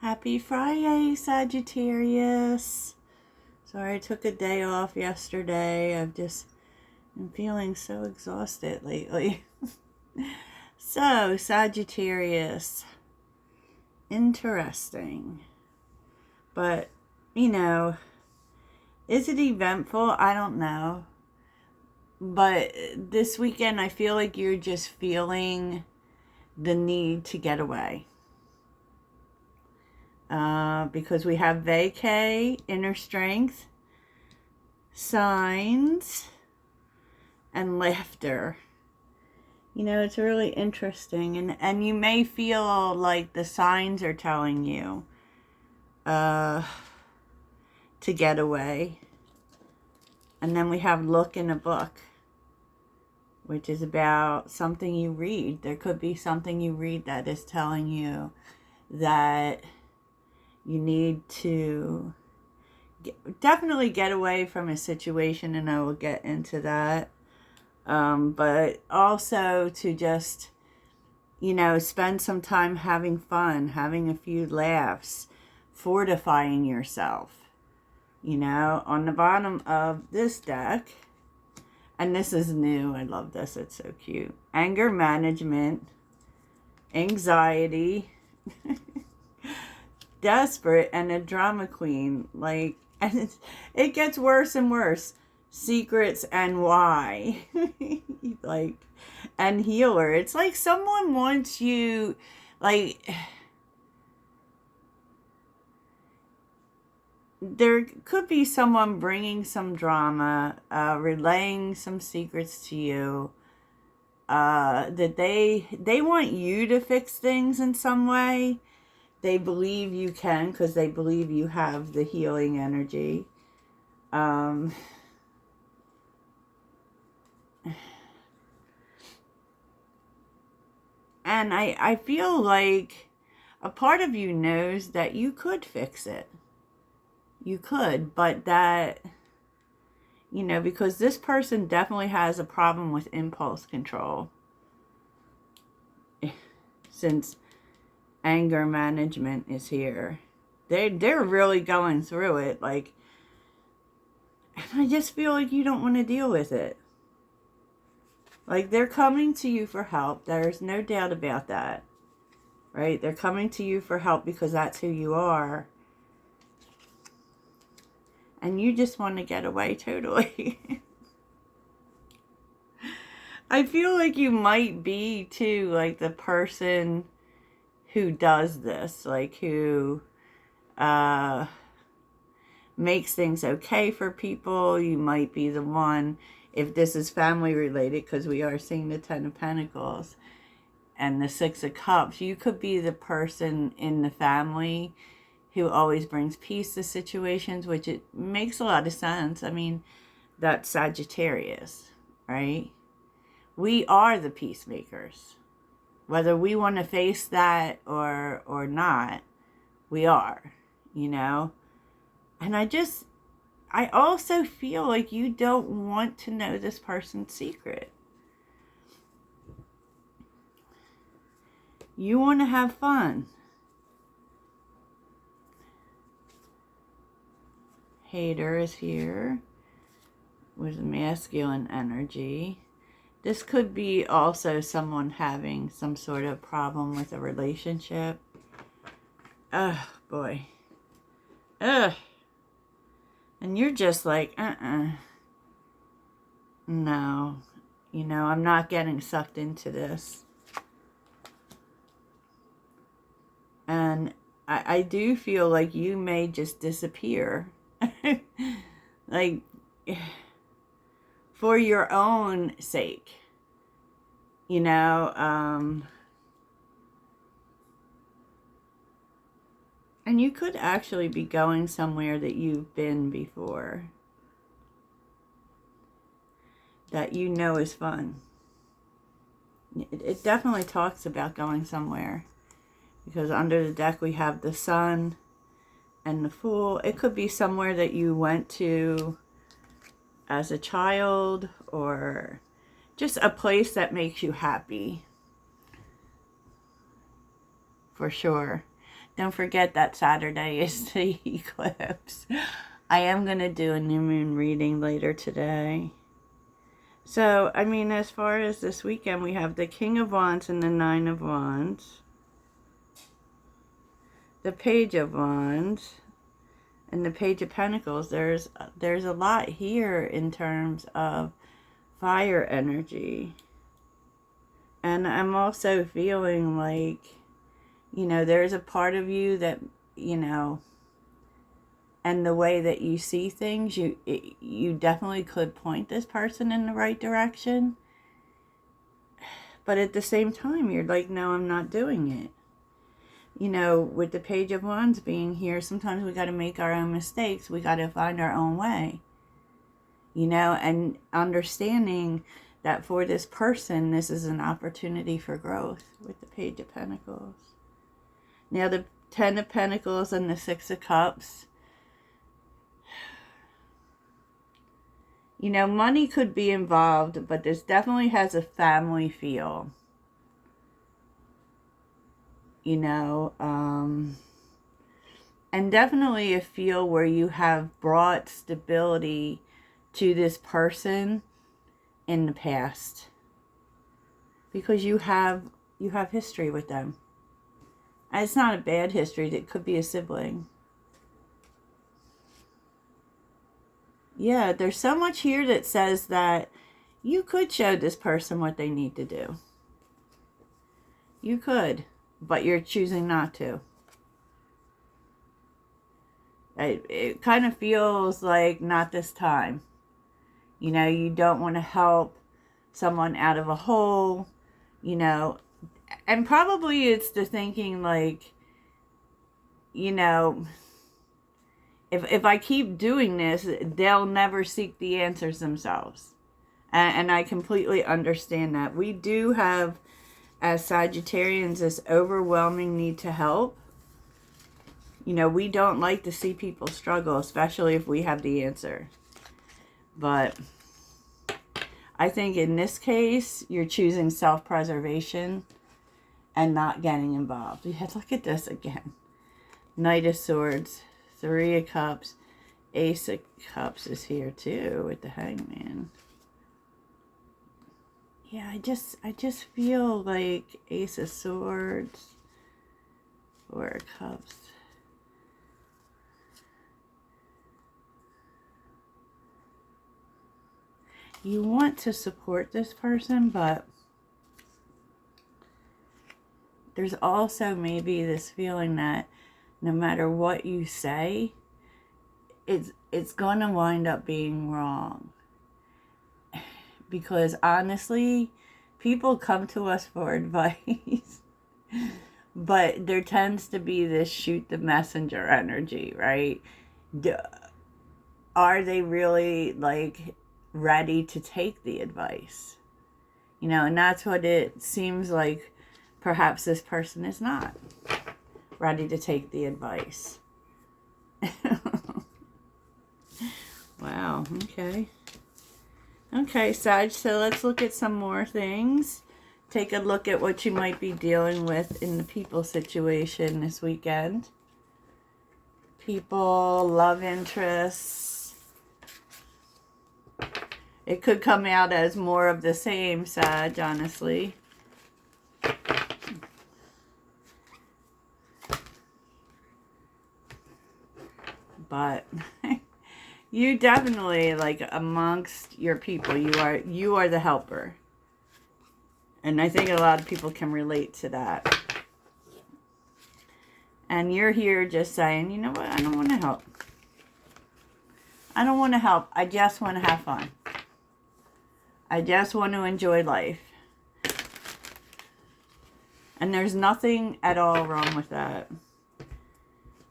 Happy Friday, Sagittarius. Sorry I took a day off yesterday. I'm feeling so exhausted lately. So, Sagittarius. Interesting. But, is it eventful? I don't know. But this weekend, I feel like you're just feeling the need to get away. Because we have vacay, inner strength, signs, and laughter. It's really interesting. And you may feel like the signs are telling you to get away. And then we have look in a book, which is about something you read. There could be something you read that is telling you that you need to definitely get away from a situation, and I will get into that. But also to just, spend some time having fun, having a few laughs, fortifying yourself. On the bottom of this deck, and this is new, I love this, it's so cute. Anger management, anxiety, desperate, and a drama queen. And it gets worse and worse. Secrets and why. And healer. It's like someone wants you, there could be someone bringing some drama, relaying some secrets to you, that they want you to fix things in some way. They believe you can because they believe you have the healing energy. And I feel like a part of you knows that you could fix it. You could, but that, because this person definitely has a problem with impulse control. Since anger management is here. They're really going through it, and I just feel like you don't want to deal with it. They're coming to you for help. There's no doubt about that. Right? They're coming to you for help because that's who you are. And you just want to get away totally. I feel like you might be, too, the person who does this. Who makes things okay for people. You might be the one, if this is family related, because we are seeing the Ten of Pentacles and the Six of Cups. You could be the person in the family who always brings peace to situations, which it makes a lot of sense. I mean, that's Sagittarius, right? We are the peacemakers. Whether we want to face that or not, we are, And I also feel like you don't want to know this person's secret. You want to have fun. Hater is here with masculine energy. This could be also someone having some sort of problem with a relationship. Oh, boy. Ugh. And you're just like, no. I'm not getting sucked into this. And I do feel like you may just disappear. For your own sake. And you could actually be going somewhere that you've been before. That is fun. It definitely talks about going somewhere. Because under the deck we have the Sun and the Fool. It could be somewhere that you went to as a child, or just a place that makes you happy. For sure. Don't forget that Saturday is the eclipse. I am going to do a new moon reading later today. So, I mean, as far as this weekend, we have the King of Wands and the Nine of Wands. The Page of Wands. And the Page of Pentacles. There's a lot here in terms of fire energy. And I'm also feeling like, you know, there's a part of you that, you know, and the way that you see things, you definitely could point this person in the right direction. But at the same time, you're like, no, I'm not doing it. You know, with the Page of Wands being here, sometimes we got to make our own mistakes. We got to find our own way. You know, and understanding that for this person, this is an opportunity for growth with the Page of Pentacles. Now, the Ten of Pentacles and the Six of Cups. You know, money could be involved, but this definitely has a family feel. You know, and definitely a feel where you have brought stability to this person in the past. Because you have history with them. And it's not a bad history. It could be a sibling. Yeah, there's so much here that says that you could show this person what they need to do. You could, but you're choosing not to. It kind of feels like not this time. You know, you don't want to help someone out of a hole, you know. And probably it's the thinking like, you know, if I keep doing this, they'll never seek the answers themselves. And I completely understand that. We do have, as Sagittarians, this overwhelming need to help. You know, we don't like to see people struggle, especially if we have the answer. But I think in this case, you're choosing self-preservation and not getting involved. Yeah, look at this again. Knight of Swords, Three of Cups, Ace of Cups is here too with the Hangman. Yeah, I just feel like Ace of Swords, Four of Cups. You want to support this person, but there's also maybe this feeling that no matter what you say, it's going to wind up being wrong. Because honestly, people come to us for advice, but there tends to be this shoot the messenger energy, right? Are they really like ready to take the advice? You know, and that's what it seems like. Perhaps this person is not ready to take the advice. Wow, okay. Okay, Sag, so let's look at some more things. Take a look at what you might be dealing with in the people situation this weekend. People, love interests. It could come out as more of the same, Sag, honestly. But you definitely, like, amongst your people, you are the helper. And I think a lot of people can relate to that. And you're here just saying, you know what, I don't want to help. I don't want to help. I just want to have fun. I just want to enjoy life. And there's nothing at all wrong with that.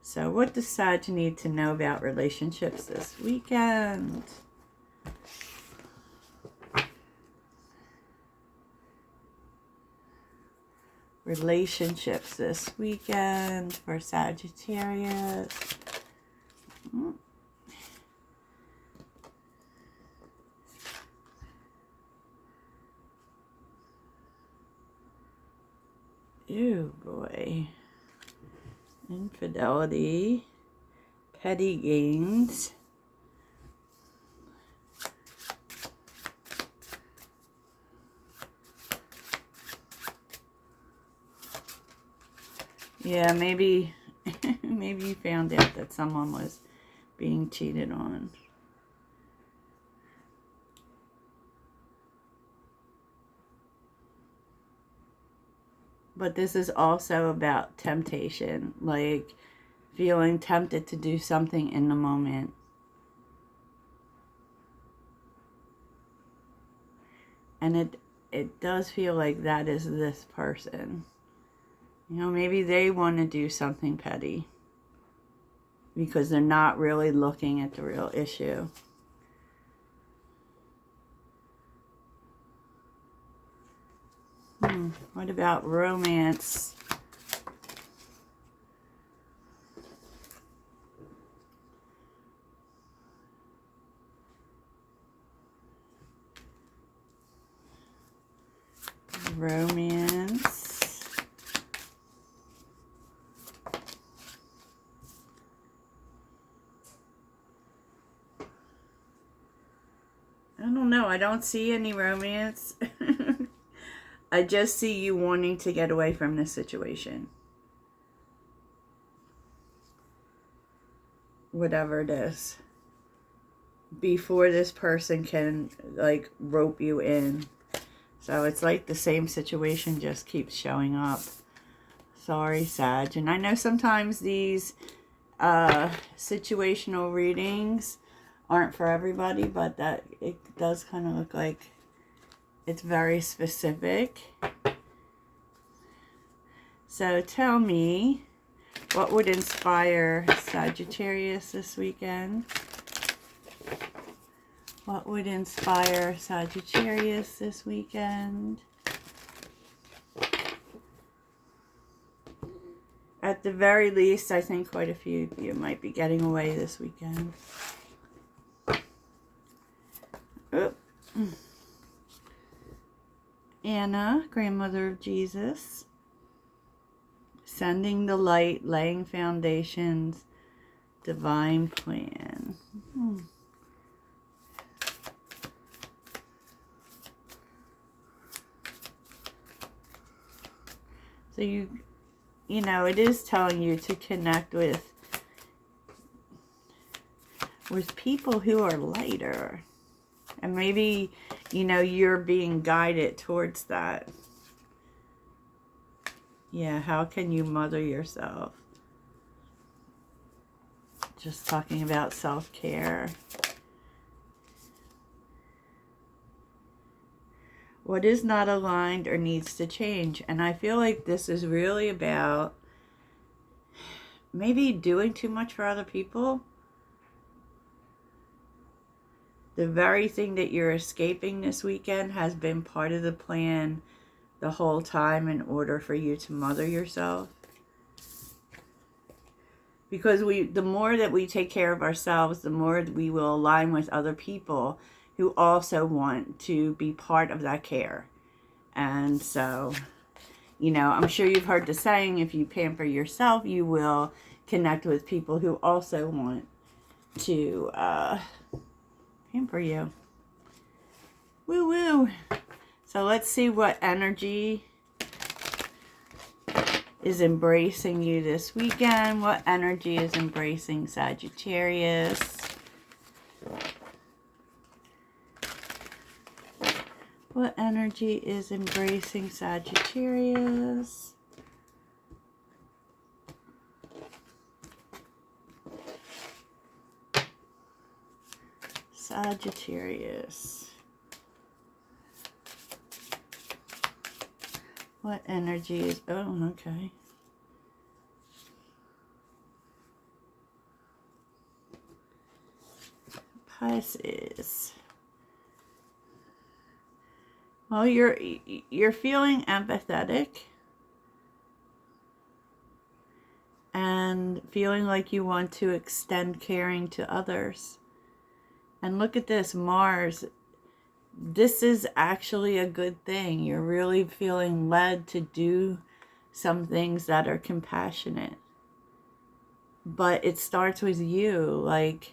So what does Sag need to know about relationships this weekend? Relationships this weekend for Sagittarius. Ew, boy. Infidelity. Petty gains. Yeah, maybe maybe you found out that someone was being cheated on. But this is also about temptation, like feeling tempted to do something in the moment. And it does feel like that is this person. You know, maybe they want to do something petty because they're not really looking at the real issue. What about romance? Romance. I don't know. I don't see any romance. I just see you wanting to get away from this situation. Whatever it is. Before this person can, like, rope you in. So it's like the same situation just keeps showing up. Sorry, Sag. And I know sometimes these situational readings aren't for everybody, but that it does kind of look like it's very specific. So tell me, what would inspire Sagittarius this weekend? What would inspire Sagittarius this weekend? At the very least, I think quite a few of you might be getting away this weekend. Oh. Anna, grandmother of Jesus. Sending the light, laying foundations, divine plan. So you know, it is telling you to connect with people who are lighter. And maybe, you know, you're being guided towards that. Yeah, how can you mother yourself? Just talking about self-care. What is not aligned or needs to change? And I feel like this is really about maybe doing too much for other people. The very thing that you're escaping this weekend has been part of the plan the whole time in order for you to mother yourself. Because the more that we take care of ourselves, the more we will align with other people who also want to be part of that care. And so, you know, I'm sure you've heard the saying, if you pamper yourself, you will connect with people who also want to pamper you. Woo woo. So let's see what energy is embracing you this weekend. What energy is embracing Sagittarius? What energy is embracing Sagittarius? Sagittarius. What energy is... Oh, okay. Pisces. Well, you're feeling empathetic and feeling like you want to extend caring to others. And look at this, Mars. This is actually a good thing. You're really feeling led to do some things that are compassionate. But it starts with you, like,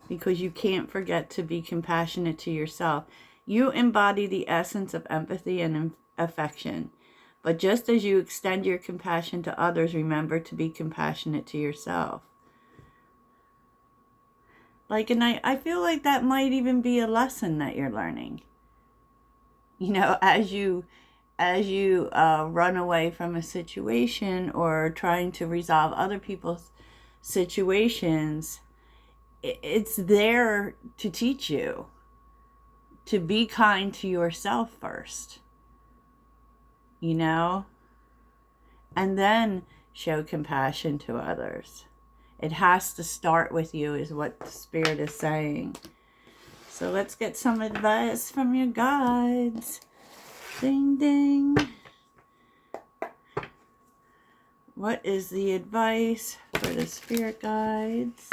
because you can't forget to be compassionate to yourself. You embody the essence of empathy and affection. But just as you extend your compassion to others, remember to be compassionate to yourself. Like, and I feel like that might even be a lesson that you're learning. You know, as you run away from a situation or trying to resolve other people's situations, it's there to teach you to be kind to yourself first, you know, and then show compassion to others. It has to start with you, is what the Spirit is saying. So let's get some advice from your guides. Ding, ding. What is the advice for the Spirit guides?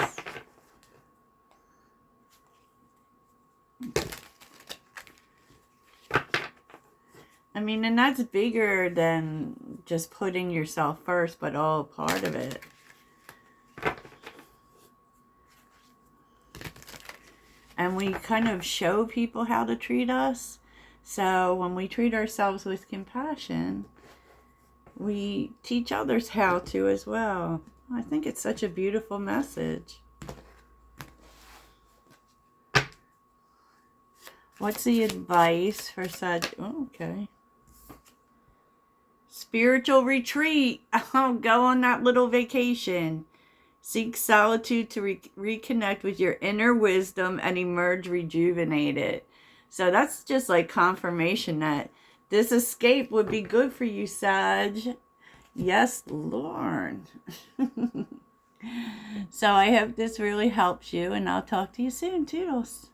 I mean, and that's bigger than just putting yourself first, but all part of it. And we kind of show people how to treat us. So when we treat ourselves with compassion, we teach others how to as well. I think it's such a beautiful message. What's the advice for such... Oh, okay. Spiritual retreat. Oh, go on that little vacation. Seek solitude to reconnect with your inner wisdom and emerge rejuvenated. So that's just like confirmation that this escape would be good for you, Sag. Yes, Lord. So I hope this really helps you, and I'll talk to you soon. Toodles.